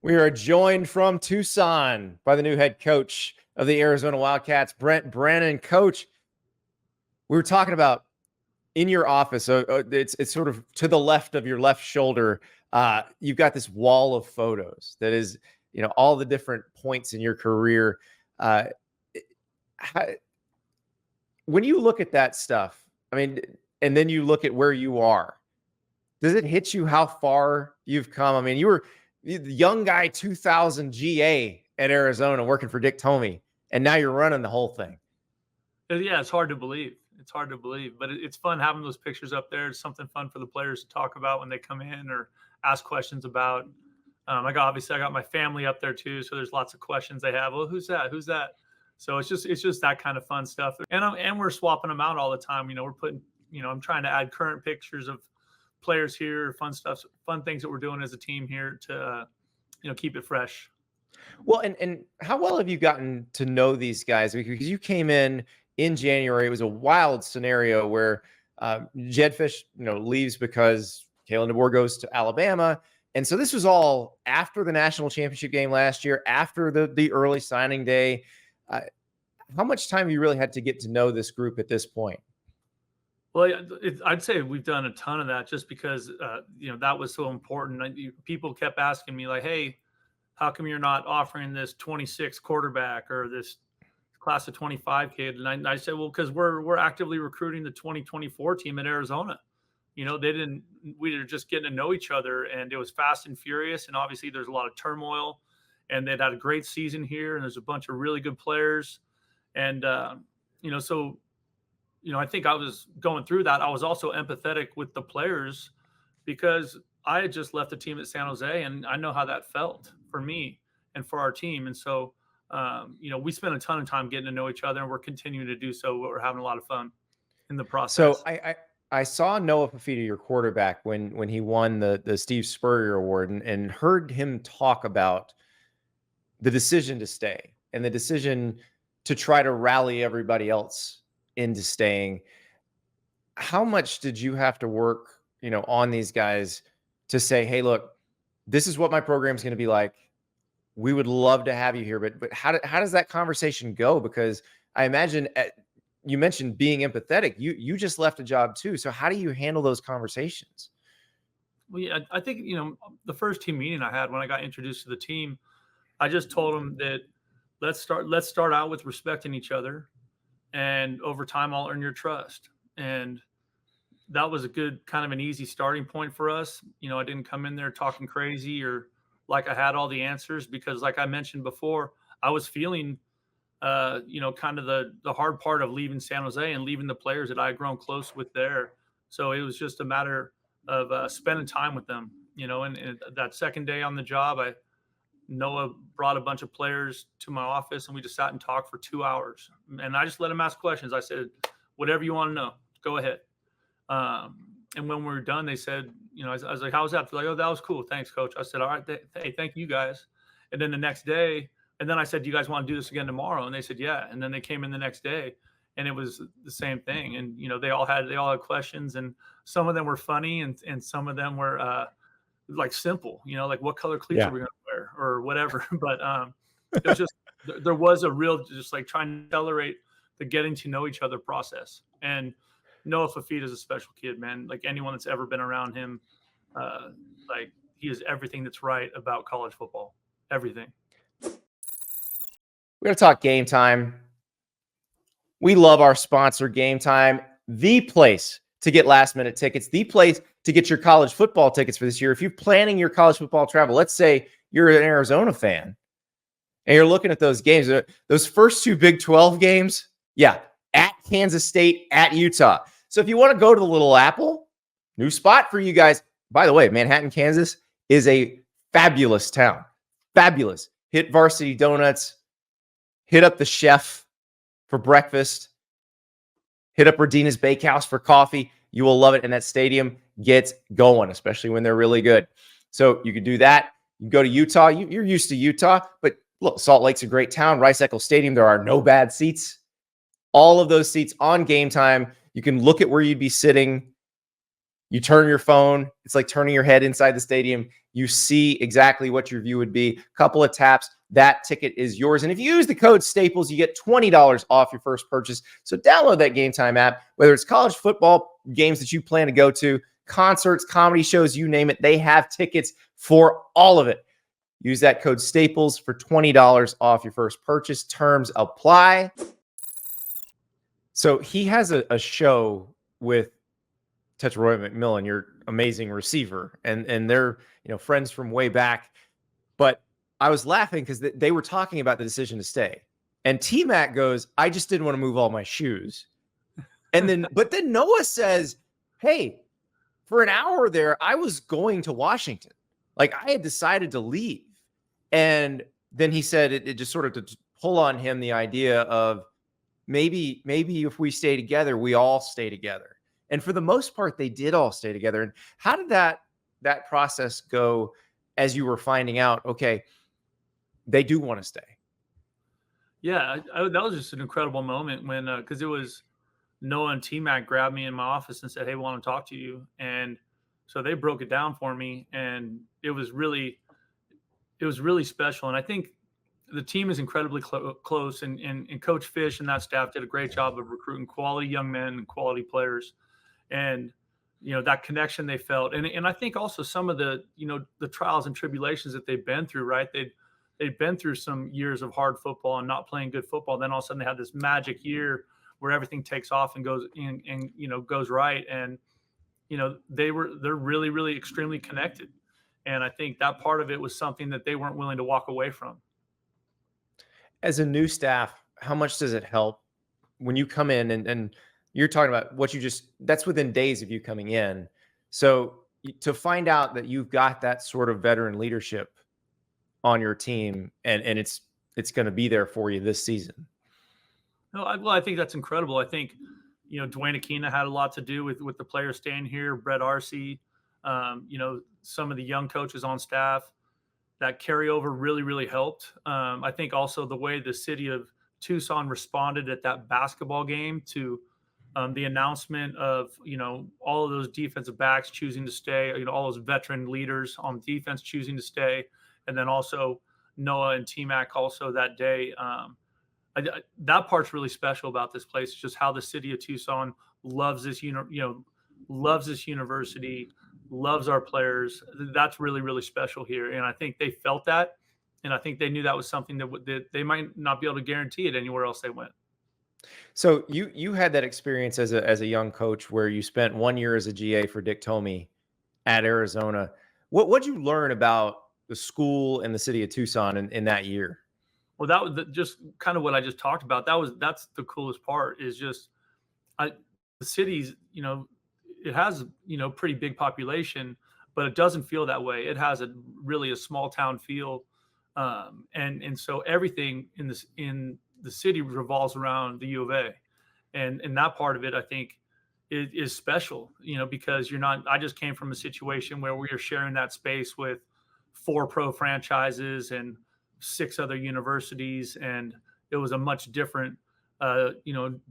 We are joined from Tucson by the new head coach of the Arizona Wildcats, Brent Brennan. Coach, we were talking about in your office. It's sort of to the left of your left shoulder. You've got this wall of photos that is, all the different points in your career. When you look at that stuff, and then you look at where you are, does it hit you how far you've come? You were the young guy, 2000 GA at Arizona working for Dick Tomey, and now you're running the whole thing. Yeah, it's hard to believe. But it's fun having those pictures up there. It's something fun for the players to talk about when they come in or ask questions about. I got my family up there too, so there's lots of questions they have. Well, who's that? Who's that? So it's just that kind of fun stuff. And we're swapping them out all the time. We're putting, I'm trying to add current pictures of players here, fun things that we're doing as a team here to, keep it fresh. Well, and how well have you gotten to know these guys? Because you came in January. It was a wild scenario where Jedd Fisch, leaves because Kalen DeBoer goes to Alabama. And so this was all after the national championship game last year, after the early signing day. How much time have you really had to get to know this group at this point? Well, I'd say we've done a ton of that just because, that was so important. People kept asking me like, hey, how come you're not offering this 26 quarterback or this class of 25 kid? And I said, well, because we're actively recruiting the 2024 team in Arizona. We were just getting to know each other, and it was fast and furious. And obviously there's a lot of turmoil, and they'd had a great season here, and there's a bunch of really good players. And, I think I was going through that. I was also empathetic with the players because I had just left the team at San Jose, and I know how that felt for me and for our team. And so, we spent a ton of time getting to know each other, and we're continuing to do so. We're having a lot of fun in the process. So I saw Noah Fifita, your quarterback, when he won the Steve Spurrier Award, and heard him talk about the decision to stay and the decision to try to rally everybody else into staying. How much did you have to work, on these guys to say, hey, look, this is what my program is going to be like. We would love to have you here, but how does that conversation go? Because I imagine you mentioned being empathetic. You just left a job too. So how do you handle those conversations? Well, yeah, I think, the first team meeting I had when I got introduced to the team, I just told them that let's start out with respecting each other. And over time, I'll earn your trust. And that was a good kind of an easy starting point for us. I didn't come in there talking crazy or like I had all the answers, because like I mentioned before, I was feeling, kind of the hard part of leaving San Jose and leaving the players that I had grown close with there. So it was just a matter of spending time with them, and that second day on the job, Noah brought a bunch of players to my office, and we just sat and talked for 2 hours. And I just let them ask questions. I said, whatever you want to know, go ahead. And when we were done, they said, I was like, how was that? They're like, oh, that was cool. Thanks, coach. I said, all right. Hey, thank you guys. And then the next day, and then I said, do you guys want to do this again tomorrow? And they said, yeah. And then they came in the next day, and it was the same thing. And, they all had questions, and some of them were funny, and some of them were, like simple, like what color cleats are we going to wear or whatever. But it was just, there was a real, just like trying to accelerate the getting to know each other process. And Noah Fifita is a special kid, man. Like anyone that's ever been around him, like he is everything that's right about college football. Everything. We're going to talk Game Time. We love our sponsor, Game Time, the place to get last minute tickets, the place to get your college football tickets for this year. If you're planning your college football travel, let's say you're an Arizona fan and you're looking at those games, those first two Big 12 games, at Kansas State, at Utah. So if you want to go to the Little Apple, new spot for you guys. By the way, Manhattan, Kansas is a fabulous town. Fabulous. Hit Varsity Donuts, hit up the chef for breakfast, hit up Radina's Bakehouse for coffee. You will love it. And that stadium gets going, especially when they're really good. So you could do that. You can go to Utah. You're used to Utah, but look, Salt Lake's a great town. Rice-Eccles Stadium, there are no bad seats. All of those seats on Game Time. You can look at where you'd be sitting. You turn your phone. It's like turning your head inside the stadium. You see exactly what your view would be. Couple of taps, that ticket is yours. And if you use the code Staples, you get $20 off your first purchase. So download that Game Time app, whether it's college football games that you plan to go to, concerts, comedy shows, you name it. They have tickets for all of it. Use that code Staples for $20 off your first purchase. Terms apply. So he has a show with Tetairoa McMillan, your amazing receiver, and they're friends from way back. But I was laughing because they were talking about the decision to stay, and T-Mac goes, "I just didn't want to move all my shoes," and then Noah says, "Hey, for an hour there, I was going to Washington, like I had decided to leave," and then he said it just sort of to pull on him the idea of maybe if we stay together, we all stay together. And for the most part, they did all stay together. And how did that process go as you were finding out, okay, they do want to stay? Yeah, that was just an incredible moment when, because it was Noah and T-Mac grabbed me in my office and said, "Hey, we want to talk to you." And so they broke it down for me, and it was really special. And I think the team is incredibly close, and Coach Fisch and that staff did a great job of recruiting quality young men and quality players. And that connection they felt, and I think also some of the the trials and tribulations that they've been through, right? They've been through some years of hard football and not playing good football. Then all of a sudden they had this magic year where everything takes off and goes goes right, and they're really, really extremely connected. And I think that part of it was something that they weren't willing to walk away from. As a new staff, how much does it help when you come in and you're talking about what that's within days of you coming in. So to find out that you've got that sort of veteran leadership on your team and it's going to be there for you this season. No, I think that's incredible. I think, Dwayne Aquina had a lot to do with the players staying here, Brett Arcee, some of the young coaches on staff. That carryover really, really helped. I think also the way the city of Tucson responded at that basketball game to the announcement of, all of those defensive backs choosing to stay, all those veteran leaders on defense choosing to stay. And then also Noah and T-Mac also that day. That part's really special about this place. It's just how the city of Tucson loves this, loves this university, loves our players. That's really, really special here. And I think they felt that. And I think they knew that was something that they might not be able to guarantee it anywhere else they went. So you had that experience as a young coach where you spent 1 year as a GA for Dick Tomey at Arizona. What'd you learn about the school and the city of Tucson in that year? Well, that was just kind of what I just talked about. That's the coolest part is just the city's, it has, pretty big population, but it doesn't feel that way. It has really a small town feel. And so everything in the city revolves around the U of A. And that part of it, I think is special, because I just came from a situation where we are sharing that space with 4 pro franchises and 6 other universities. And it was a much different,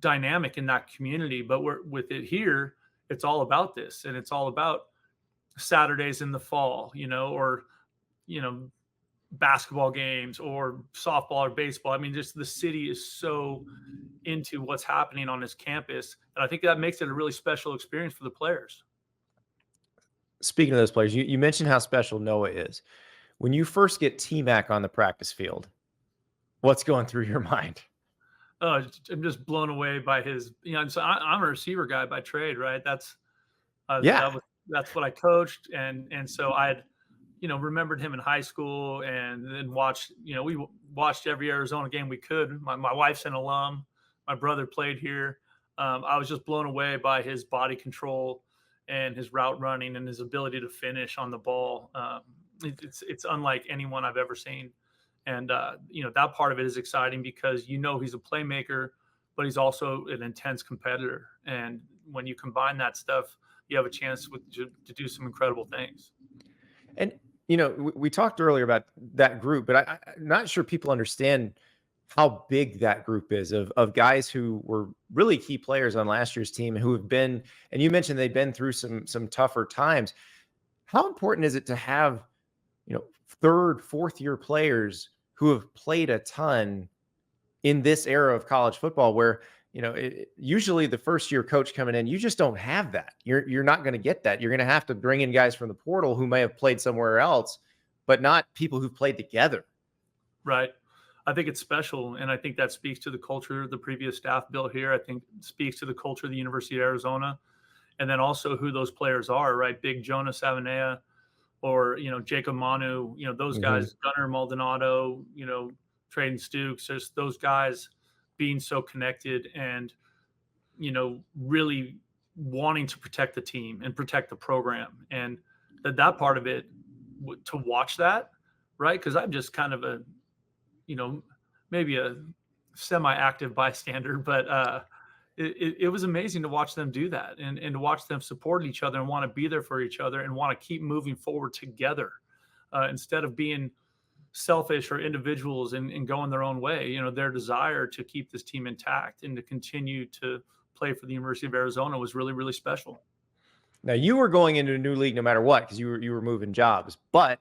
dynamic in that community. But with it here, it's all about this, and it's all about Saturdays in the fall, or, basketball games or softball or baseball. I mean, just the city is so into what's happening on this campus. And I think that makes it a really special experience for the players. Speaking of those players, you mentioned how special Noah is. When you first get T-Mac on the practice field, what's going through your mind? I'm just blown away by his, so I'm a receiver guy by trade, right? That's what I coached. And so I had, remembered him in high school and then watched, we watched every Arizona game we could. My wife's an alum. My brother played here. I was just blown away by his body control and his route running and his ability to finish on the ball. It's unlike anyone I've ever seen. And, that part of it is exciting because, he's a playmaker, but he's also an intense competitor. And when you combine that stuff, you have a chance to do some incredible things. And, we talked earlier about that group, but I'm not sure people understand how big that group is of guys who were really key players on last year's team who have been, and you mentioned they've been through some tougher times. How important is it to have, third, fourth year players who have played a ton in this era of college football where, usually the first year coach coming in, you just don't have that. You're not going to get that. You're going to have to bring in guys from the portal who may have played somewhere else, but not people who've played together. Right. I think it's special, and I think that speaks to the culture the previous staff built here. I think it speaks to the culture of the University of Arizona, and then also who those players are, right? Big Jonah Savanea or, Jacob Manu, those guys, Gunnar Maldonado, Traden Stukes, just those guys being so connected and, really wanting to protect the team and protect the program. And that part of it, to watch that, right? Because I'm just kind of a, maybe a semi-active bystander, but it was amazing to watch them do that and to watch them support each other and want to be there for each other and want to keep moving forward together instead of being selfish or individuals and going their own way. Their desire to keep this team intact and to continue to play for the University of Arizona was really, really special. Now, you were going into a new league no matter what, because you were moving jobs, but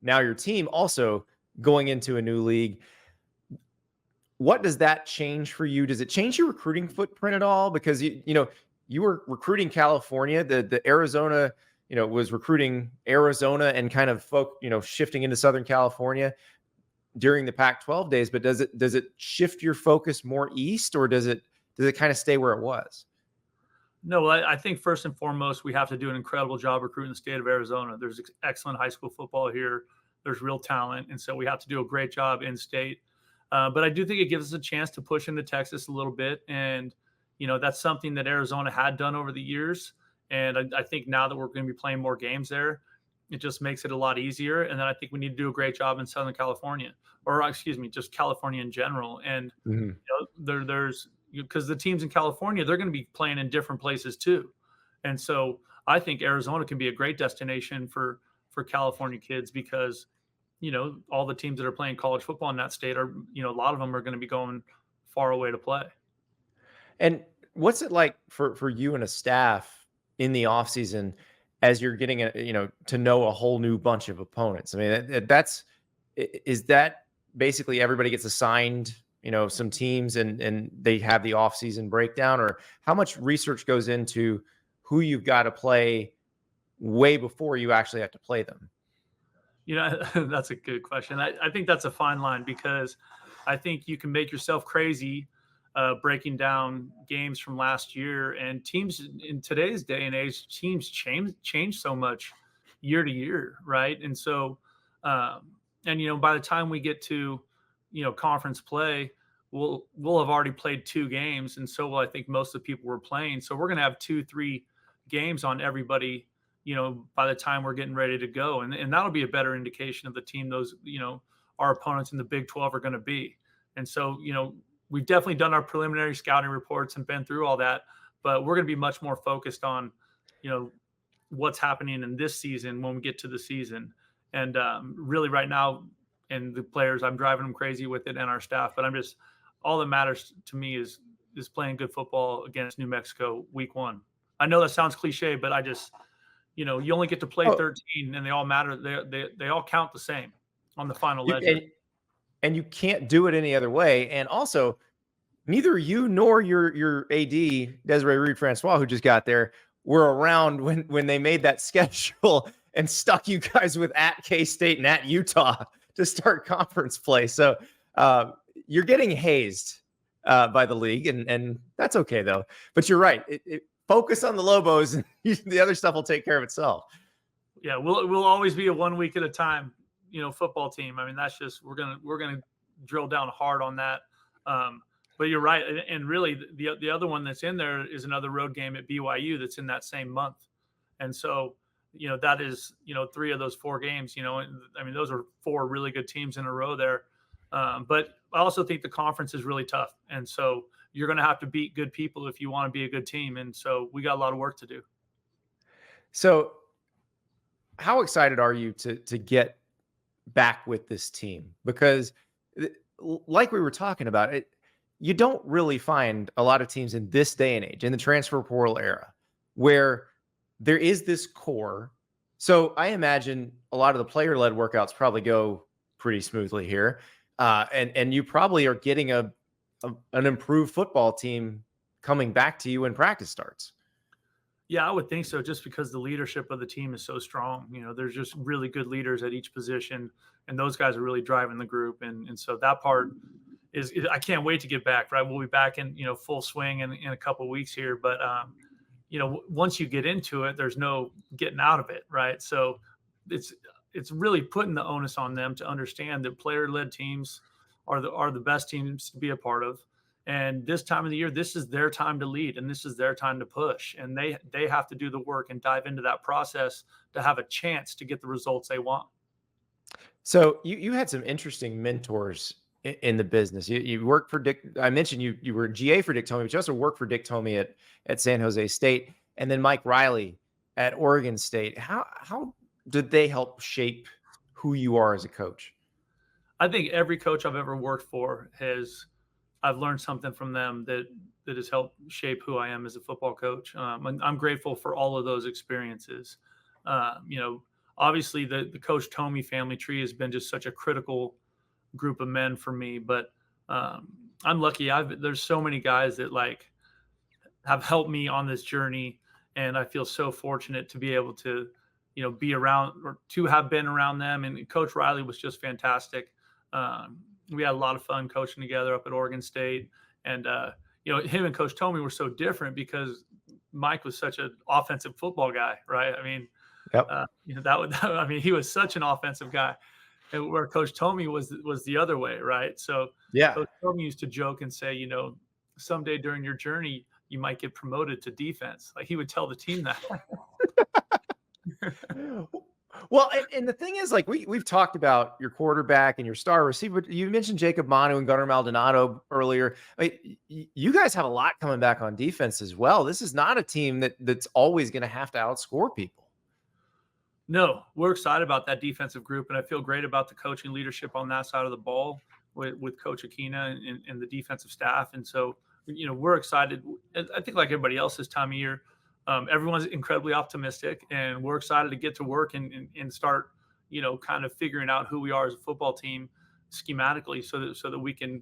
now your team also going into a new league. What does that change for you? Does it change your recruiting footprint at all? Because you were recruiting California, the Arizona, was recruiting Arizona and kind of shifting into Southern California during the Pac-12 days. But does it shift your focus more east, or does it kind of stay where it was? No, I think first and foremost, we have to do an incredible job recruiting the state of Arizona. There's excellent high school football here. There's real talent. And so we have to do a great job in state. But I do think it gives us a chance to push into Texas a little bit. And, that's something that Arizona had done over the years. And I think now that we're going to be playing more games there, it just makes it a lot easier. And then I think we need to do a great job in Southern California, or excuse me, just California in general. And there's because the teams in California, they're going to be playing in different places too. And so I think Arizona can be a great destination for California kids because, all the teams that are playing college football in that state are, a lot of them are going to be going far away to play. And what's it like for you and a staff in the off season as you're getting to know a whole new bunch of opponents? I mean, is that basically everybody gets assigned, some teams and they have the off season breakdown, or how much research goes into who you've got to play way before you actually have to play them? That's a good question. I think that's a fine line because I think you can make yourself crazy breaking down games from last year, and teams in today's day and age, teams change so much year to year. Right. And so, by the time we get to, conference play, we'll have already played 2 games. And so I think most of the people were playing. So we're going to have 2-3 games on everybody, by the time we're getting ready to go. And that'll be a better indication of the team those, our opponents in the Big 12 are going to be. And so, we've definitely done our preliminary scouting reports and been through all that, but we're going to be much more focused on, what's happening in this season when we get to the season. And really right now, and the players, I'm driving them crazy with it and our staff, but all that matters to me is playing good football against New Mexico week 1. I know that sounds cliche, but you only get to play 13 and they all matter. They all count the same on the final ledger. And you can't do it any other way. And also, neither you nor your AD, Desiree Reed-Francois, who just got there, were around when they made that schedule and stuck you guys with at K-State and at Utah to start conference play. So you're getting hazed by the league, and that's okay, though. But you're right. Focus on the Lobos, and the other stuff will take care of itself. Yeah, we'll always be a 1 week at a time, football team. I mean, that's just we're gonna drill down hard on that. But you're right, and really the other one that's in there is another road game at BYU that's in that same month, and so that is 3 of those 4 games. I mean, those are 4 really good teams in a row there. But I also think the conference is really tough, and so you're going to have to beat good people if you want to be a good team, and so we got a lot of work to do. So, how excited are you to get back with this team? Because like we were talking about it, you don't really find a lot of teams in this day and age, in the transfer portal era, where there is this core. So I imagine a lot of the player-led workouts probably go pretty smoothly here. And you probably are getting an improved football team coming back to you when practice starts. Yeah, I would think so, just because the leadership of the team is so strong. There's just really good leaders at each position, and those guys are really driving the group. And so that part I can't wait to get back, right? We'll be back in, full swing in a couple of weeks here. But, once you get into it, there's no getting out of it, right? So it's really putting the onus on them to understand that player-led teams are the best teams to be a part of. And this time of the year, this is their time to lead, and this is their time to push. And they have to do the work and dive into that process to have a chance to get the results they want. So you had some interesting mentors in the business. You worked for Dick. I mentioned you were GA for Dick Tomey, but you also worked for Dick Tomey at San José State, and then Mike Riley at Oregon State. How did they help shape who you are as a coach? I think every coach I've ever worked for I've learned something from them that has helped shape who I am as a football coach. And I'm grateful for all of those experiences. Obviously the Coach Tomey family tree has been just such a critical group of men for me, but I'm lucky. There's so many guys that have helped me on this journey, and I feel so fortunate to be able to, be around, or to have been around them. And Coach Riley was just fantastic. We had a lot of fun coaching together up at Oregon State. And, him and Coach Tomey were so different because Mike was such an offensive football guy, right? I mean, yep. He was such an offensive guy, and where Coach Tomey was the other way, right? So yeah, Coach Tomey used to joke and say, someday during your journey, you might get promoted to defense. Like, he would tell the team that. Well, and the thing is, we've talked about your quarterback and your star receiver. You mentioned Jacob Manu and Gunnar Maldonado earlier. You guys have a lot coming back on defense as well. This is not a team that's always going to have to outscore people. No, we're excited about that defensive group, and I feel great about the coaching leadership on that side of the ball with Coach Aquina and the defensive staff. And so, we're excited. I think, like everybody else this time of year, everyone's incredibly optimistic, and we're excited to get to work and start, kind of figuring out who we are as a football team schematically, so that we can,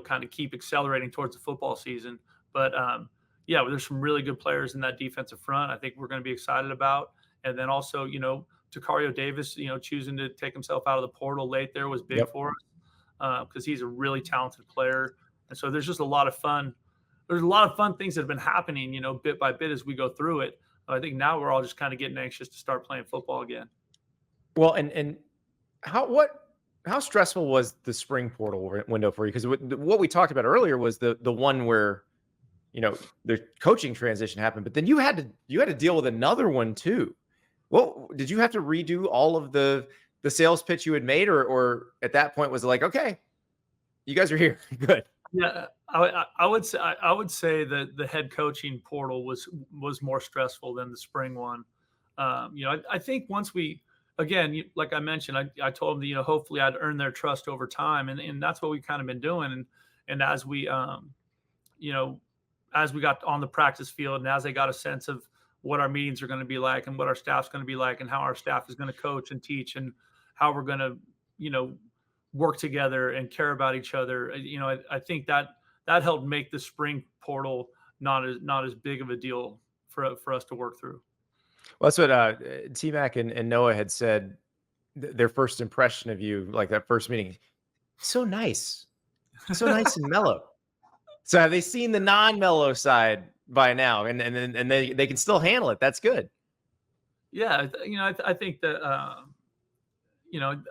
kind of keep accelerating towards the football season. But there's some really good players in that defensive front I think we're going to be excited about. And then also, Takario Davis, choosing to take himself out of the portal late there was big for us, because he's a really talented player. And so there's just a lot of fun. There's a lot of fun things that have been happening, bit by bit as we go through it. I think now we're all just kind of getting anxious to start playing football again. Well, and how stressful was the spring portal window for you? Because what we talked about earlier was the one where, the coaching transition happened, but then you had to deal with another one too. Well, did you have to redo all of the sales pitch you had made, or at that point was it like, okay, you guys are here, good? Yeah, I would say that the head coaching portal was more stressful than the spring one. I think once again, like I mentioned, I told them that, hopefully I'd earn their trust over time, and that's what we've kind of been doing. And as we, as we got on the practice field, and as they got a sense of what our meetings are going to be like, and what our staff's going to be like, and how our staff is going to coach and teach, and how we're going to, work together and care about each other. I think that helped make the spring portal not as big of a deal for us to work through. Well, that's what T-Mac and Noah had said. Their first impression of you, like that first meeting, so nice and mellow. So have they seen the non-mellow side by now, and they can still handle it? That's good. Yeah, I think that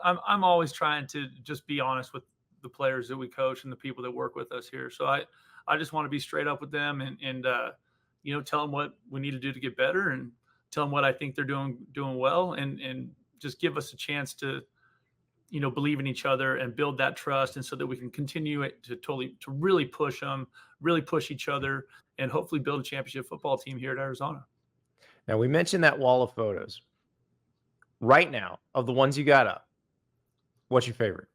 I'm always trying to just be honest with the players that we coach and the people that work with us here. So I just want to be straight up with them and tell them what we need to do to get better, and tell them what I think they're doing well, and just give us a chance to believe in each other and build that trust, and so that we can continue it to really push them, really push each other, and hopefully build a championship football team here at Arizona. Now, we mentioned that wall of photos. Right now, of the ones you got up, what's your favorite?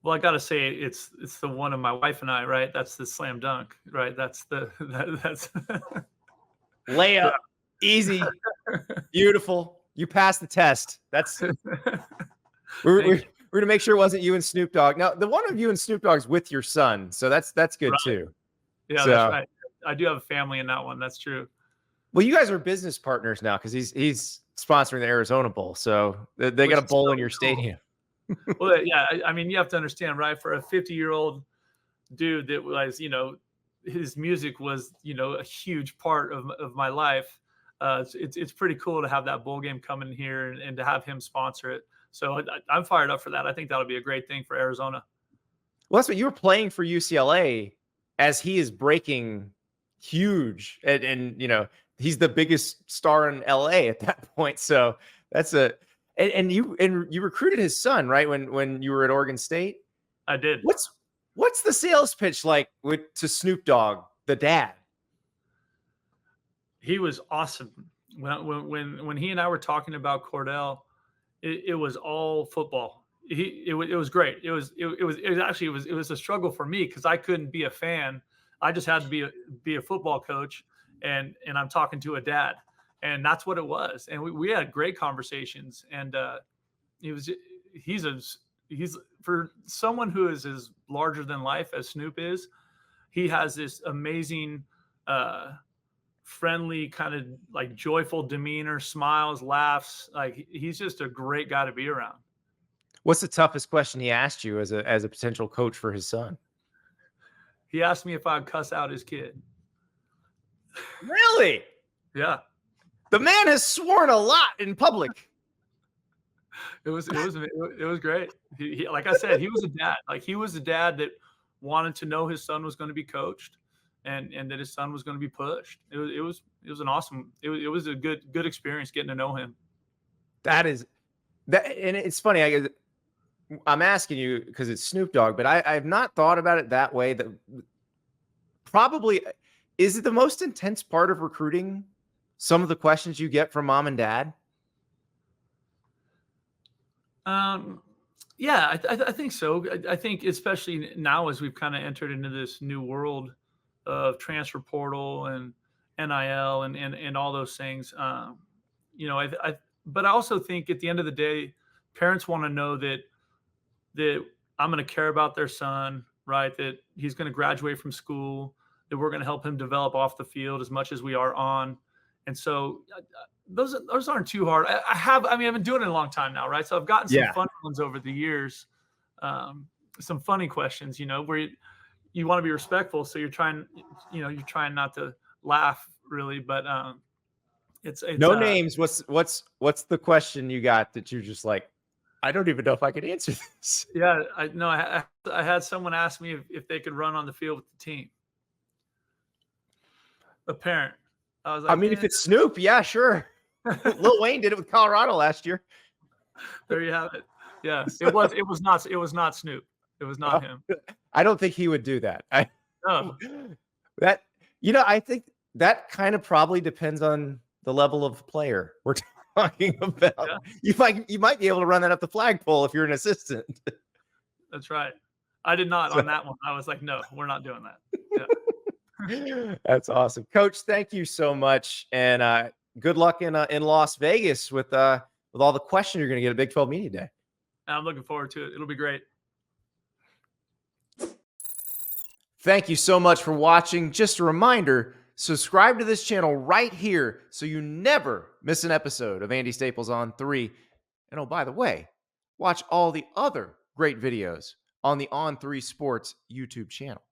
Well, I gotta say it's the one of my wife and I, right? That's the slam dunk, right? That's the that's Layup, easy, beautiful. You passed the test. That's we're gonna make sure it wasn't you and Snoop Dogg. Now, the one of you and Snoop Dogg's with your son, so that's good right. too. Yeah, that's So, right. I do have a family in that one. That's true. well, you guys are business partners now because he's sponsoring the Arizona Bowl, so they Which got a is bowl so in your cool. stadium. Well, yeah, I mean, you have to understand, right? For a 50-year-old dude that was, his music was, a huge part of my life. It's pretty cool to have that bowl game coming here and to have him sponsor it. So I'm fired up for that. I think that'll be a great thing for Arizona. Well, that's what you were playing for UCLA as he is breaking huge, and he's the biggest star in LA at that point. So that's and you recruited his son, right? When you were at Oregon State. I did. What's the sales pitch like to Snoop Dogg, the dad? He was awesome. When he and I were talking about Cordell, it was all football. It was great. It was a struggle for me because I couldn't be a fan. I just had to be a football coach, and I'm talking to a dad, and that's what it was. And we had great conversations, and he's for someone who is as larger than life as Snoop is. He has this amazing, friendly, kind of like joyful demeanor, smiles, laughs. Like he's just a great guy to be around. What's the toughest question he asked you as a potential coach for his son? He asked me if I'd cuss out his kid. Really? Yeah. The man has sworn a lot in public. It was great. He like I said, he was a dad. Like he was a dad that wanted to know his son was going to be coached, and that his son was going to be pushed. It was an awesome. It was a good experience getting to know him. That, and it's funny. I'm asking you because it's Snoop Dogg, but I've not thought about it that way. That probably is it the most intense part of recruiting? Some of the questions you get from mom and dad. Yeah, I think so. I think especially now as we've kind of entered into this new world of transfer portal and NIL and all those things. But I also think at the end of the day, parents want to know that I'm going to care about their son, right? That he's going to graduate from school, that we're going to help him develop off the field as much as we are on. And so those aren't too hard. I've been doing it a long time now, right? So I've gotten some fun ones over the years, some funny questions, where you want to be respectful. So you're trying not to laugh really, but it's no names. What's the question you got that you're just like, I don't even know if I could answer this. Yeah, I had someone ask me if they could run on the field with the team. A parent. I was like, if it's Snoop, yeah, sure. Lil Wayne did it with Colorado last year. There you have it. Yeah, it was not Snoop. It was not him. I don't think he would do that. I think that kind of probably depends on the level of player we're talking about. Yeah. You might be able to run that up the flagpole if you're an assistant. That's right. I did not on that one. I was like, no, we're not doing that. Yeah. That's awesome, Coach. Thank you so much, and good luck in Las Vegas with all the questions you're going to get at Big 12 Media Day. I'm looking forward to it. It'll be great. Thank you so much for watching. Just a reminder, subscribe to this channel right here so you never miss an episode of Andy Staples on 3. And oh, by the way, watch all the other great videos on the On3 Sports YouTube channel.